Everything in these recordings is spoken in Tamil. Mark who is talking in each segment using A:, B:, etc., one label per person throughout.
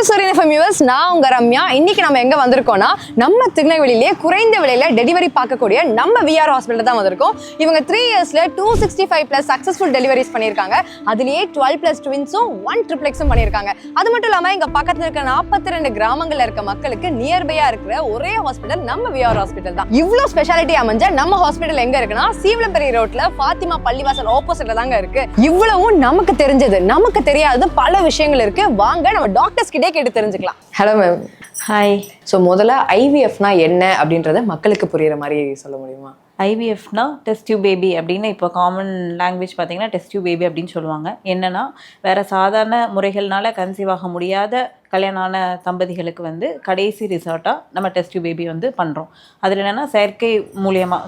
A: சூரியன் எஃப்எம் வியூவர்ஸ், நான் உங்க ரம்யா. இன்னைக்கு நம்ம எங்க வந்திருக்கோம்னா, நம்ம திருநெல்வேலியிலேயே குறைந்த விலையில டெலிவரி பார்க்கக்கூடிய நம்ம விஆர் ஹாஸ்பிட்டல் தான் வந்திருக்கோம். இவங்க 3 இயர்ஸ்ல 265+ சக்சஸ்ஃபுல் டெலிவரிஸ் பண்ணியிருக்காங்க. அதுலயே 12+ ட்வின்ஸும் 1 ட்ரிப்ளெக்ஸும் பண்ணியிருக்காங்க. அது மட்டும் இல்லாம இங்க பக்கத்துல இருக்க 42 கிராமங்கள்ல இருக்க மக்களுக்கு நியர்பையா இருக்கிற ஒரே ஹாஸ்பிட்டல் நம்ம விஆர் ஹாஸ்பிட்டல் தான். இவ்வளவு ஸ்பெஷாலிட்டி அமைஞ்ச நம்ம ஹாஸ்பிட்டல் எங்க இருக்குன்னா, சீவலம்பேரி ரோட்ல ஃபாத்திமா பள்ளிவாசல் ஆப்போசிட்ல தாங்க இருக்கு. இவ்வளவும் நமக்கு தெரிஞ்சது, நமக்கு தெரியாதது பல விஷயங்கள் இருக்கு. வாங்க நம்ம டாக்டர்ஸ் கிட்டே கேட்டு தெரிஞ்சுக்கலாம். Hello ma'am.
B: ஹாய்.
A: ஸோ முதல்ல ஐவிஎஃப்னா என்ன அப்படின்றத மக்களுக்கு புரியுற மாதிரி சொல்ல முடியுமா?
B: ஐவிஎஃப்னா டெஸ்ட் டியூப் பேபி அப்படின்னு இப்போ காமன் லாங்குவேஜ் பார்த்தீங்கன்னா டெஸ்ட் டியூப் பேபி அப்படின்னு சொல்லுவாங்க. என்னன்னா வேறு சாதாரண முறைகள்னால கன்சீவ் ஆக முடியாத கல்யாணான தம்பதிகளுக்கு வந்து கடைசி ரிசார்ட்டாக நம்ம டெஸ்ட் டியூப் பேபி வந்து பண்ணுறோம். அதில் என்னென்னா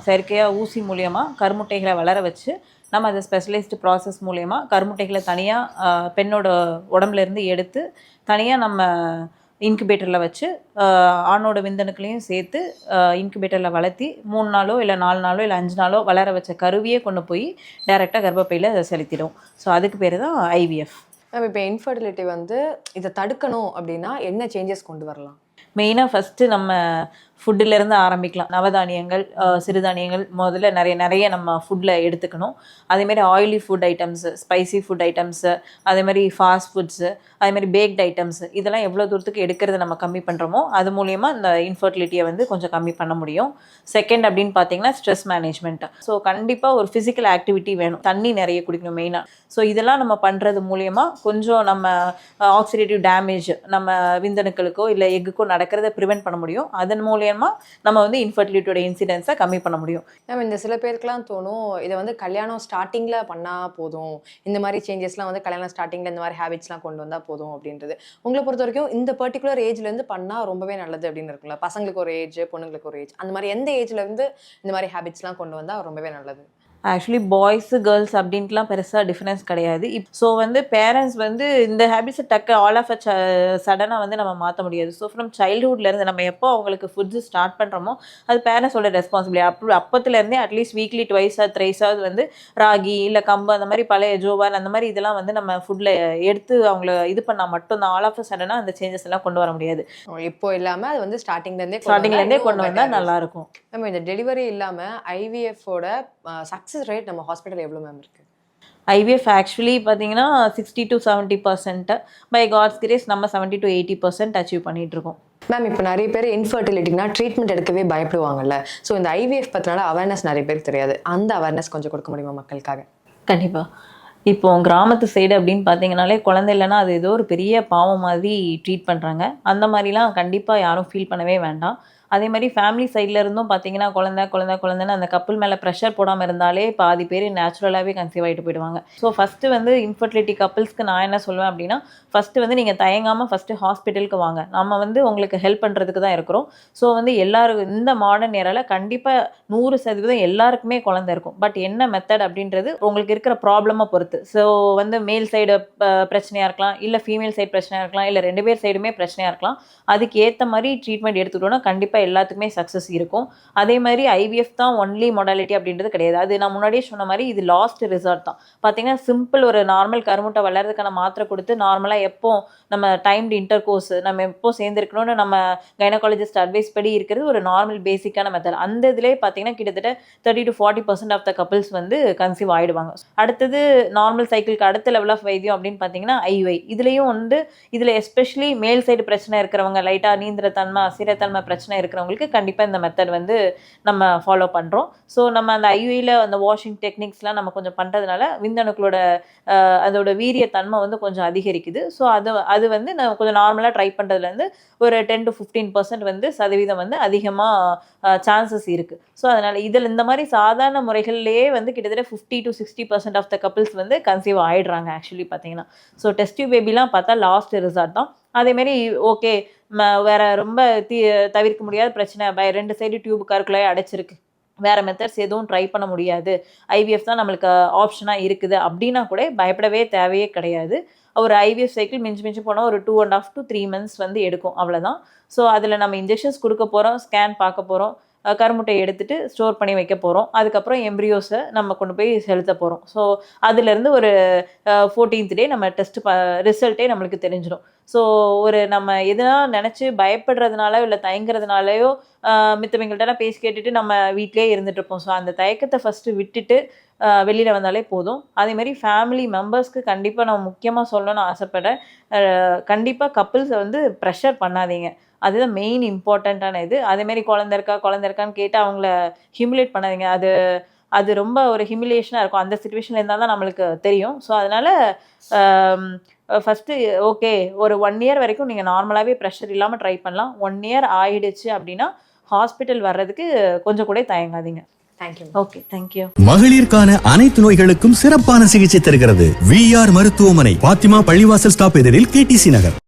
B: செயற்கையாக ஊசி மூலியமாக கருமுட்டைகளை வளர வச்சு நம்ம அதை ஸ்பெஷலைஸ்டு ப்ராசஸ் மூலயமா கருமுட்டைகளை தனியாக பெண்ணோட உடம்புலேருந்து எடுத்து தனியாக நம்ம இன்குபேட்டரில் வச்சு ஆணோட விந்தணுக்களையும் சேர்த்து இன்குபேட்டரில் வளர்த்தி 3 நாளோ இல்லை 4 நாளோ இல்லை 5 நாளோ வளர வச்ச கருவியே கொண்டு போய் டைரெக்டாக கர்ப்பப்பையில் செலுத்திடும். ஸோ அதுக்கு பேர் தான் ஐவிஎஃப்.
A: நம்ம இப்போ இன்ஃபர்டிலிட்டி வந்து இதை தடுக்கணும் அப்படின்னா என்ன சேஞ்சஸ் கொண்டு வரலாம்?
B: மெயினாக ஃபஸ்ட்டு நம்ம ஃபுட்டிலேருந்து ஆரம்பிக்கலாம். நவதானியங்கள், சிறுதானியங்கள் முதல்ல நிறைய நம்ம ஃபுட்டில் எடுத்துக்கணும். அதேமாதிரி oily food items, spicy food items, அதேமாதிரி ஃபாஸ்ட் ஃபுட்ஸு, அதேமாதிரி பேக்ட் ஐட்டம்ஸு, இதெல்லாம் எவ்வளோ தூரத்துக்கு எடுக்கிறத நம்ம கம்மி பண்ணுறோமோ அது மூலிமா இந்த இன்ஃபர்டிலிட்டியை வந்து கொஞ்சம் கம்மி பண்ண முடியும். செகண்ட் அப்படின்னு பார்த்தீங்கன்னா ஸ்ட்ரெஸ் மேனேஜ்மெண்ட். ஸோ கண்டிப்பாக ஒரு ஃபிசிக்கல் ஆக்டிவிட்டி வேணும். தண்ணி நிறைய குடிக்கணும் மெயினாக. ஸோ இதெல்லாம் நம்ம பண்ணுறது மூலயமா கொஞ்சம் நம்ம ஆக்சிடேட்டிவ் டேமேஜ் நம்ம விந்தணுக்களுக்கோ இல்லை எக்குக்கோ நடக்கிறத ப்ரிவென்ட் பண்ண முடியும். அதன் மூலியமா நம்ம வந்து இன்ஃபர்டிலிட்டியோட இன்சிடென்ஸை கம்மி பண்ண முடியும்.
A: நம்ம இந்த சில பேருக்குலாம் தோணும், இதை வந்து கல்யாணம் ஸ்டார்டிங்கில் பண்ணால் போதும், இந்த மாதிரி சேஞ்சஸ்லாம் வந்து கல்யாணம் ஸ்டார்டிங்கில் இந்த மாதிரி ஹேபிட்ஸ்லாம் கொண்டு வந்தால் போதும் அப்படின்றது. உங்களை பொறுத்த வரைக்கும் இந்த பர்டிகுலர் ஏஜ்லேருந்து பண்ணால் ரொம்பவே நல்லது அப்படின்னு இருக்குல்ல? பசங்களுக்கு ஒரு ஏஜ், பொண்ணுங்களுக்கு ஒரு ஏஜ், அந்த மாதிரி எந்த ஏஜ்லேருந்து இந்த மாதிரி ஹேபிட்ஸ்லாம் கொண்டு வந்தால் ரொம்பவே நல்லது?
B: ஆக்சுவலி பாய்ஸு கேர்ள்ஸ் அப்படின்ட்டுலாம் பெருசாக டிஃப்ரென்ஸ் கிடையாது. ஸோ வந்து பேரண்ட்ஸ் வந்து இந்த ஹேபிட்ஸை ஆல் ஆஃப் சடனாக வந்து நம்ம மாற்ற முடியாது. ஸோ ஃப்ரம் சைல்டுஹுட்லேருந்து நம்ம எப்போ அவங்களுக்கு ஃபுட்ஸு ஸ்டார்ட் பண்ணுறோமோ அது பேரண்ட்ஸோட ரெஸ்பான்சிபிலிட்டி. அப்போத்துலேருந்தே அட்லீஸ்ட் வீக்லி 2-3 வந்து ராகி இல்லை கம்பு அந்த மாதிரி பழைய ஜோவார் அந்த மாதிரி இதெல்லாம் வந்து நம்ம ஃபுட்டில் எடுத்து அவங்கள இது பண்ணால் மட்டும்தான் ஆல் ஆஃப் சடனாக அந்த சேஞ்சஸ் எல்லாம் கொண்டு வர முடியாது.
A: இப்போ இல்லாமல் அது வந்து ஸ்டார்டிங்லேருந்தே
B: கொண்டு வந்தால் நல்லாயிருக்கும்.
A: நம்ம இந்த டெலிவரி இல்லாமல் ஐவிஎஃபோட சக்ஸஸ் ரேட் நம்ம ஹாஸ்பிட்டல் எவ்வளோ மேம் இருக்குது?
B: ஐவிஎஃப் ஆக்சுவலி பார்த்தீங்கன்னா 60 to 70%. பை காட்ஸ் கிரேஸ் நம்ம 70 to 80% அச்சீவ் பண்ணிகிட்ருக்கோம்.
A: மேம், இப்போ நிறைய பேர் இன்ஃபர்டிலிட்டினா ட்ரீட்மெண்ட் எடுக்கவே பயப்படுவாங்கல்ல. ஸோ இந்த ஐவிஎஃப் பற்றினால அவேர்னஸ் நிறைய பேருக்கு தெரியாது. அந்த அவேர்னஸ் கொஞ்சம் கொடுக்க முடியுமா மக்களுக்காக?
B: கண்டிப்பாக. இப்போ கிராமத்து சைடு அப்படின்னு பார்த்தீங்கனாலே குழந்தை இல்லைன்னா அது ஏதோ ஒரு பெரிய பாவம் மாதிரி ட்ரீட் பண்ணுறாங்க. அந்த மாதிரிலாம் கண்டிப்பாக யாரும் ஃபீல் பண்ணவே வேண்டாம். அதே மாதிரி ஃபேமிலி சைடில் இருந்தும் பார்த்தீங்கன்னா குழந்தைன்னு அந்த கப்பல் மேலே ப்ரெஷர் போடாமல் இருந்தாலே பாதி பேர் நேச்சுரலாகவே கன்சீவ் ஆகிட்டு போயிடுவாங்க. ஸோ ஃபஸ்ட்டு வந்து இன்ஃபர்டிலிட்டி கப்பல்ஸ்க்கு நான் என்ன சொல்லுவேன் அப்படின்னா, ஃபஸ்ட்டு வந்து நீங்கள் தயங்காமல் ஃபஸ்ட்டு ஹாஸ்பிட்டலுக்கு வாங்க. நம்ம வந்து உங்களுக்கு ஹெல்ப் பண்ணுறதுக்கு தான் இருக்கிறோம். ஸோ வந்து எல்லாருக்கும் இந்த மாடர்ன் ஏரால கண்டிப்பாக 100% எல்லாருக்குமே குழந்தை இருக்கும். பட் என்ன மெத்தட் அப்படின்றது உங்களுக்கு இருக்கிற ப்ராப்ளமை பொறுத்து. ஸோ வந்து மேல் சைடு பிரச்சனையாக இருக்கலாம், இல்லை ஃபீமேல் சைடு பிரச்சனையாக இருக்கலாம், இல்லை 2 பேர் சைடுமே பிரச்சனையாக இருக்கலாம். அதுக்கு ஏற்ற மாதிரி ட்ரீட்மெண்ட் எடுத்துக்கிட்டோன்னா கண்டிப்பாக எல்லாத்துக்குமே சக்ஸஸ் இருக்கும். அதே மாதிரி ஐவிஎஃப் தான் ஒன்லி மொடாலிட்டி அப்படின்றது கிடையாது. அது நான் முன்னாடியே சொன்ன மாதிரி இது லாஸ்ட் ரிசார்ட் தான். பார்த்தீங்கன்னா சிம்பிள் ஒரு நார்மல் கருமுட்டை வளர்றதுக்கான மாத்திரை கொடுத்து நார்மலாக எப்போ நம்ம டைம்டு இன்டர் கோர்ஸ் நம்ம எப்போ சேர்ந்துருக்கணும்னு நம்ம கைனகாலஜிஸ்ட் அட்வைஸ் படி இருக்கிறது ஒரு நார்மல் பேசிக்கான மெத்தட். அந்த இதுலேயே பார்த்தீங்கன்னா கிட்டத்தட்ட 30 to 40% ஆஃப் த கப்பிள்ஸ் வந்து கன்சீவ் ஆகிடுவாங்க. அடுத்தது நார்மல் சைக்கிளுக்கு அடுத்த லெவல் ஆஃப் வைத்தியம் அப்படின்னு பார்த்தீங்கன்னா ஐவை. இதுலேயும் வந்து இதில் எஸ்பெஷலி மேல் சைடு பிரச்சனை இருக்கிறவங்க, லைட்டாக நீந்திரத்தன்மை அசிரத்தன்மை பிரச்சனை இருக்கிறவங்களுக்கு கண்டிப்பாக இந்த மெத்தட் வந்து நம்ம ஃபாலோ பண்ணுறோம். ஸோ நம்ம அந்த ஐவியில் அந்த வாஷிங் டெக்னிக்ஸ்லாம் நம்ம கொஞ்சம் பண்ணுறதுனால விந்தணுக்களோட அதோட வீரியத்தன்மை வந்து கொஞ்சம் அதிகரிக்குது. ஸோ அது வந்து நம்ம கொஞ்சம் நார்மலாக ட்ரை பண்ணுறதுலேருந்து ஒரு 10 to 15% வந்து சதவீதம் வந்து அதிகமாக சான்சஸ் இருக்குது. ஸோ அதனால் இதில் இந்த மாதிரி சாதாரண முறைகள்லேயே வந்து கிட்டத்தட்ட 50 to 60% ஆஃப் த கப்பிள்ஸ் வந்து கன்சீவ் ஆகிடுறாங்க ஆக்சுவலி பார்த்தீங்கன்னா. ஸோ டெஸ்ட் டியூப் பேபிலாம் பார்த்தா லாஸ்ட் ரிசார்ட் தான். அதேமாரி ஓகே வேற ரொம்ப தவிர்க்க முடியாத பிரச்சனை, 2 சைடு டியூப் கருக்குள்ளாயே அடைச்சிருக்கு, வேறு மெத்தட்ஸ் எதுவும் ட்ரை பண்ண முடியாது, ஐவிஎஃப் தான் நம்மளுக்கு ஆப்ஷனாக இருக்குது அப்படின்னா கூட பயப்படவே தேவையே கிடையாது. ஒரு ஐவிஎஃப் சைக்கிள் மிஞ்சி போனால் ஒரு 2.5 to 3 months வந்து எடுக்கும், அவ்வளோதான். ஸோ அதில் நம்ம இன்ஜெக்ஷன்ஸ் கொடுக்க போகிறோம், ஸ்கேன் பார்க்க போகிறோம், கருமுட்டையை எடுத்துட்டு ஸ்டோர் பண்ணி வைக்க போகிறோம். அதுக்கப்புறம் எம்ப்ரியோஸை நம்ம கொண்டு போய் செலுத்த போகிறோம். ஸோ அதுலேருந்து ஒரு 14th டே நம்ம டெஸ்ட் ரிசல்ட்டே நம்மளுக்கு தெரிஞ்சிடும். ஸோ ஒரு நம்ம எதுனா நினச்சி பயப்படுறதுனால இல்லை தயங்குறதுனாலையோ மித்தவங்கள்ட்டலாம் பேசி கேட்டுட்டு நம்ம வீட்டிலே இருந்துட்டு இருப்போம். ஸோ அந்த தயக்கத்தை ஃபஸ்ட்டு விட்டுட்டு வெளியில் வந்தாலே போதும். அதேமாதிரி ஃபேமிலி மெம்பர்ஸ்க்கு கண்டிப்பாக நான் முக்கியமாக சொல்லணும்னு ஆசைப்பட்றேன். கண்டிப்பாக கப்புள்ஸை வந்து ப்ரெஷர் பண்ணாதீங்க. அதுதான் மெயின் இம்பார்ட்டண்ட்டான இது. அதேமாரி குழந்தை இருக்கான்னு கேட்டு அவங்கள ஹியூமிலேட் பண்ணாதீங்க. அது ரொம்ப ஒரு ஹியூமிலேஷனாக இருக்கும். அந்த சுச்சுவேஷனில் இருந்தால் தான் நம்மளுக்கு தெரியும். ஸோ அதனால் ஃபஸ்ட்டு ஓகே ஒரு 1 year வரைக்கும் நீங்கள் நார்மலாகவே ப்ரெஷர் இல்லாமல் ட்ரை பண்ணலாம். 1 year ஆயிடுச்சு அப்படின்னா ஹாஸ்பிட்டல் வர்றதுக்கு கொஞ்சம் கூட தயங்காதீங்க.
A: தேங்க்யூ.
B: Okay, thank you.
C: மகளிருக்கான அனைத்து நோய்களுக்கும் சிறப்பான சிகிச்சை தருகிறது VR மருத்துவமனை, பாத்திமா பள்ளிவாசல் ஸ்டாப் எதிரில் KTC நகர்.